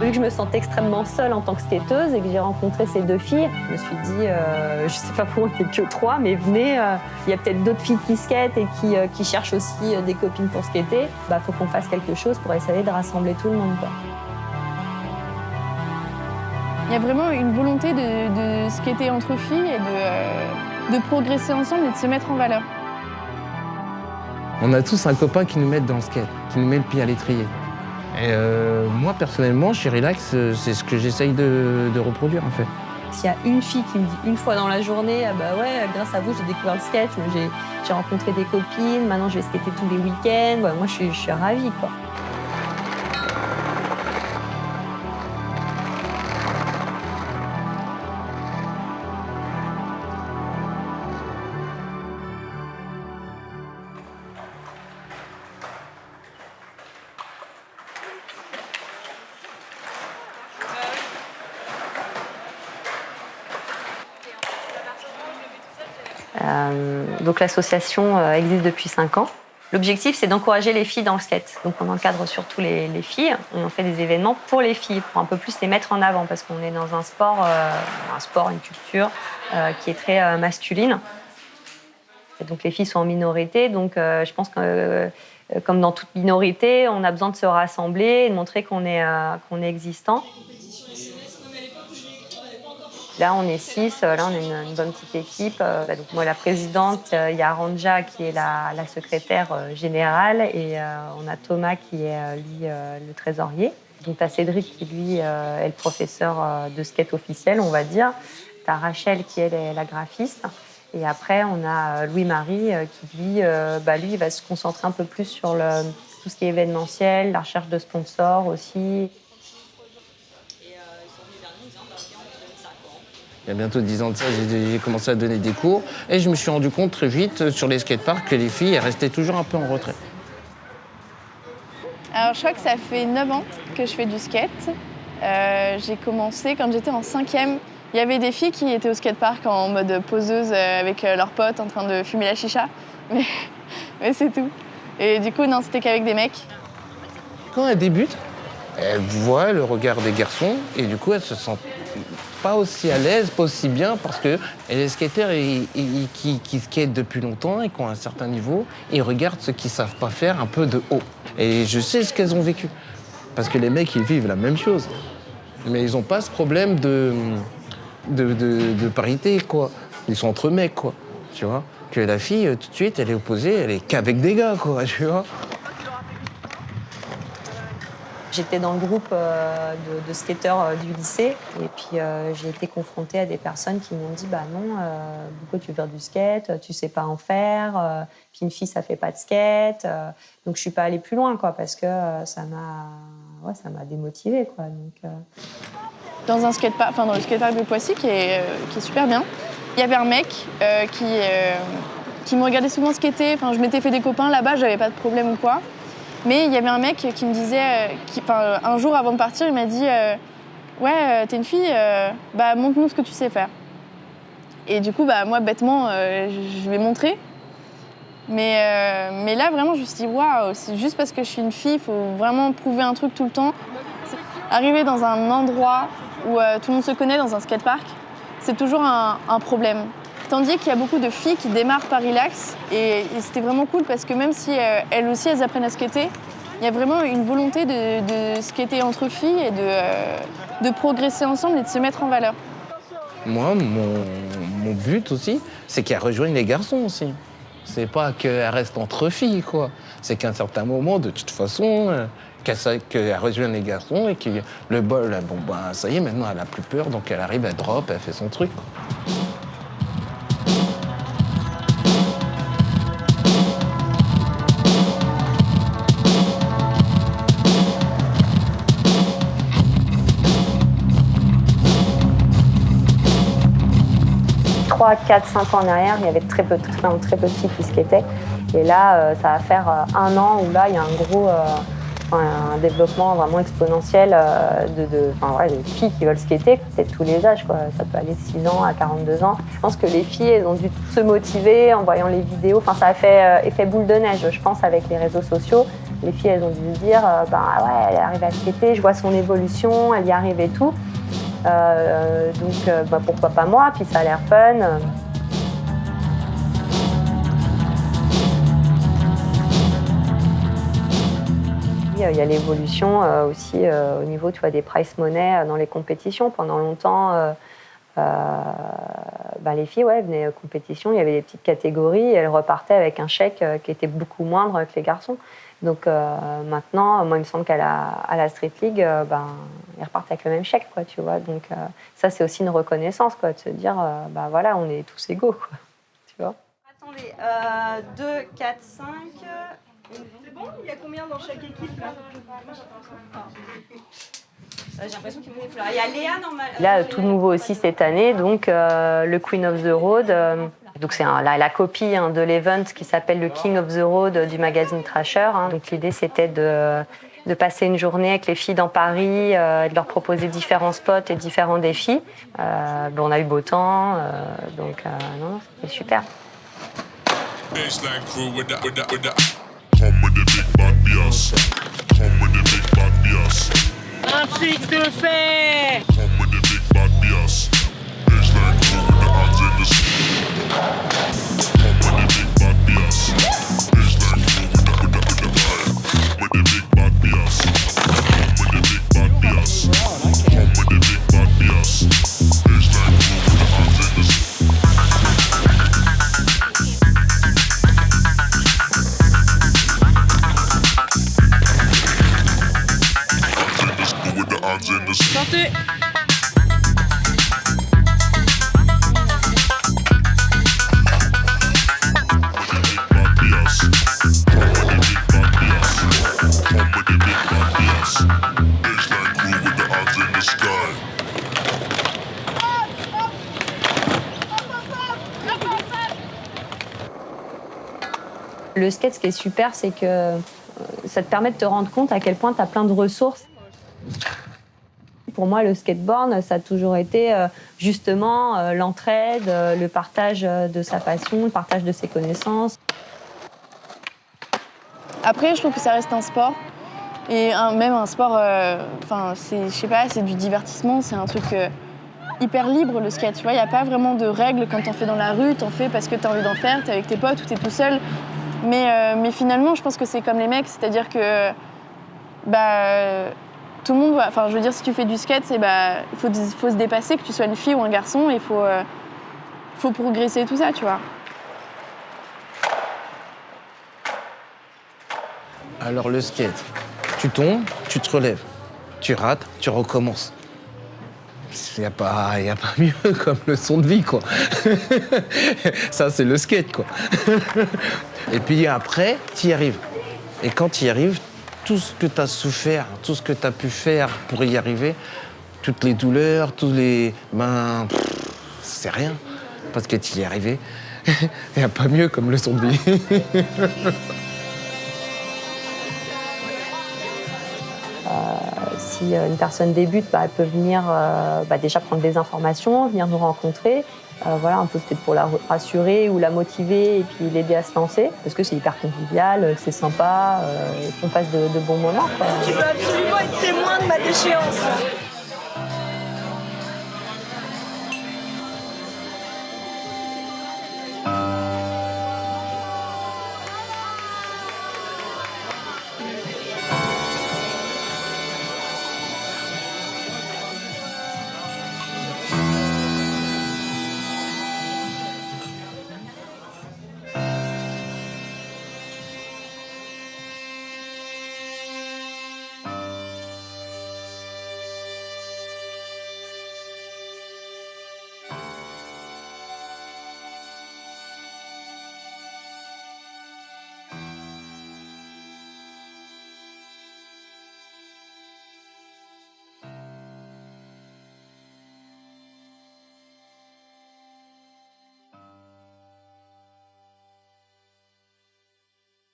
Vu que je me sentais extrêmement seule en tant que skateuse et que j'ai rencontré ces deux filles, je me suis dit, je sais pas pourquoi on n'était que trois, mais venez, il y a peut-être d'autres filles qui skatent et qui cherchent aussi des copines pour skater. Bah, faut qu'on fasse quelque chose pour essayer de rassembler tout le monde, quoi. Il y a vraiment une volonté de skater entre filles et de progresser ensemble et de se mettre en valeur. On a tous un copain qui nous met dans le skate, qui nous met le pied à l'étrier. Et moi, personnellement, chez Relax, c'est ce que j'essaye de reproduire, en fait. S'il y a une fille qui me dit une fois dans la journée, ah bah ouais, grâce à vous, j'ai découvert le skate, j'ai rencontré des copines, maintenant je vais skater tous les week-ends, ouais, moi je suis ravie, quoi. Donc l'association existe depuis 5 ans. L'objectif, c'est d'encourager les filles dans le skate. Donc on encadre surtout les filles. On fait des événements pour les filles, pour un peu plus les mettre en avant, parce qu'on est dans un sport, une culture qui est très masculine. Et donc les filles sont en minorité. Donc je pense que, comme dans toute minorité, on a besoin de se rassembler et de montrer qu'on est existant. Là, on est 6, là, on est une bonne petite équipe. Donc, moi, la présidente, il y a Ranja qui est la secrétaire générale et on a Thomas qui est, lui, le trésorier. Donc, tu as Cédric qui, lui, est le professeur de skate officiel, on va dire. Tu as Rachel qui, elle, est la graphiste. Et après, on a Louis-Marie qui, lui, il va se concentrer un peu plus sur tout ce qui est événementiel, la recherche de sponsors aussi. Il y a bientôt 10 ans de ça, j'ai commencé à donner des cours et je me suis rendu compte très vite sur les skateparks que les filles elles restaient toujours un peu en retrait. Alors je crois que ça fait 9 ans que je fais du skate. J'ai commencé quand j'étais en 5e. Il y avait des filles qui étaient au skatepark en mode poseuse avec leurs potes en train de fumer la chicha, mais c'est tout. Et du coup, non, c'était qu'avec des mecs. Quand elles débutent, elles voient le regard des garçons et du coup elles se sentent pas aussi à l'aise, pas aussi bien, parce que les skateurs qui skatent depuis longtemps et qui ont un certain niveau, ils regardent ceux qui savent pas faire un peu de haut. Et je sais ce qu'elles ont vécu, parce que les mecs, ils vivent la même chose. Mais ils ont pas ce problème de parité, quoi. Ils sont entre mecs, quoi, tu vois. Que la fille, tout de suite, elle est opposée, elle est qu'avec des gars, quoi, tu vois. J'étais dans le groupe de skateurs du lycée et puis j'ai été confrontée à des personnes qui m'ont dit « Bah non, pourquoi tu veux faire du skate, tu sais pas en faire, puis une fille ça fait pas de skate ». Donc je suis pas allée plus loin, quoi, parce que ça m'a démotivée, quoi. Donc, Dans un skatepark, dans le skatepark de Poissy qui est super bien, il y avait un mec qui me regardait souvent skater. Enfin, je m'étais fait des copains là-bas, j'avais pas de problème ou quoi. Mais il y avait un mec qui me disait, un jour avant de partir, il m'a dit ouais, t'es une fille, montre-nous ce que tu sais faire. Et du coup, moi, bêtement, je vais montrer. Mais là, vraiment, je me suis dit waouh, c'est juste parce que je suis une fille, il faut vraiment prouver un truc tout le temps. Arriver dans un endroit où tout le monde se connaît, dans un skatepark, c'est toujours un problème. Tandis qu'il y a beaucoup de filles qui démarrent par Relax et c'était vraiment cool parce que même si elles aussi elles apprennent à skater, il y a vraiment une volonté de skater entre filles et de progresser ensemble et de se mettre en valeur. Moi, mon but aussi, c'est qu'elles rejoignent les garçons aussi. C'est pas qu'elles restent entre filles, quoi. C'est qu'à un certain moment, de toute façon, qu'elle rejoigne les garçons et que le bol, ça y est, maintenant elle a plus peur, donc elle arrive, elle drop, elle fait son truc, quoi. 3, 4, 5 ans en arrière, il y avait très peu de filles qui skataient. Et là, ça va faire 1 an où là, il y a un développement vraiment exponentiel de filles qui veulent skater, peut-être tous les âges, quoi. Ça peut aller de 6 ans à 42 ans. Je pense que les filles, elles ont dû se motiver en voyant les vidéos. Enfin, ça a fait effet boule de neige, je pense, avec les réseaux sociaux. Les filles, elles ont dû se dire, ouais, elle arrive à skater, je vois son évolution, elle y arrive et tout. Donc pourquoi pas moi, puis ça a l'air fun. Il y a l'évolution aussi au niveau, tu vois, des prize money dans les compétitions. Pendant longtemps, les filles venaient aux compétitions, il y avait des petites catégories et elles repartaient avec un chèque qui était beaucoup moindre que les garçons. Donc maintenant, moi, il me semble qu'à la Street League, ils repartent avec le même chèque, quoi, tu vois. Donc ça, c'est aussi une reconnaissance, quoi, de se dire, voilà, on est tous égaux, quoi, tu vois. Attendez, 2, 4, 5... C'est bon? Il y a combien dans chaque équipe, là? J'ai l'impression qu'il y a des fleurs. Il y a Léa, normalement. Là, tout nouveau aussi cette année, donc le Queen of the Road. Donc c'est la copie de l'event qui s'appelle le King of the Road du magazine Thrasher. Donc l'idée, c'était de passer une journée avec les filles dans Paris, de leur proposer différents spots et différents défis. On a eu beau temps, donc non, c'était super. Un trick de fait! Sortez! Le skate, ce qui est super, c'est que ça te permet de te rendre compte à quel point tu as plein de ressources. Pour moi, le skateboard, ça a toujours été justement l'entraide, le partage de sa passion, le partage de ses connaissances. Après, je trouve que ça reste un sport. Et même un sport, c'est du divertissement, c'est un truc hyper libre, le skate. Tu vois, il n'y a pas vraiment de règles quand t'en fais dans la rue, t'en fais parce que t'as envie d'en faire, t'es avec tes potes ou t'es tout seul. Mais finalement, je pense que c'est comme les mecs, c'est-à-dire que tout le monde, je veux dire, si tu fais du skate, il faut se dépasser, que tu sois une fille ou un garçon, il faut progresser tout ça, tu vois. Alors le skate, tu tombes, tu te relèves, tu rates, tu recommences. Il n'y a pas mieux comme leçon de vie, quoi. Ça, c'est le skate, quoi. Et puis après, tu y arrives. Et quand tu y arrives, tout ce que tu as souffert, tout ce que tu as pu faire pour y arriver, toutes les douleurs, c'est rien. Parce que tu y es arrivé. Il n'y a pas mieux comme leçon de vie. Si une personne débute, elle peut venir déjà prendre des informations, venir nous rencontrer, un peu peut-être pour la rassurer ou la motiver et puis l'aider à se lancer, parce que c'est hyper convivial, c'est sympa, et qu'on passe de bons moments, quoi. Tu veux absolument être témoin de ma déchéance.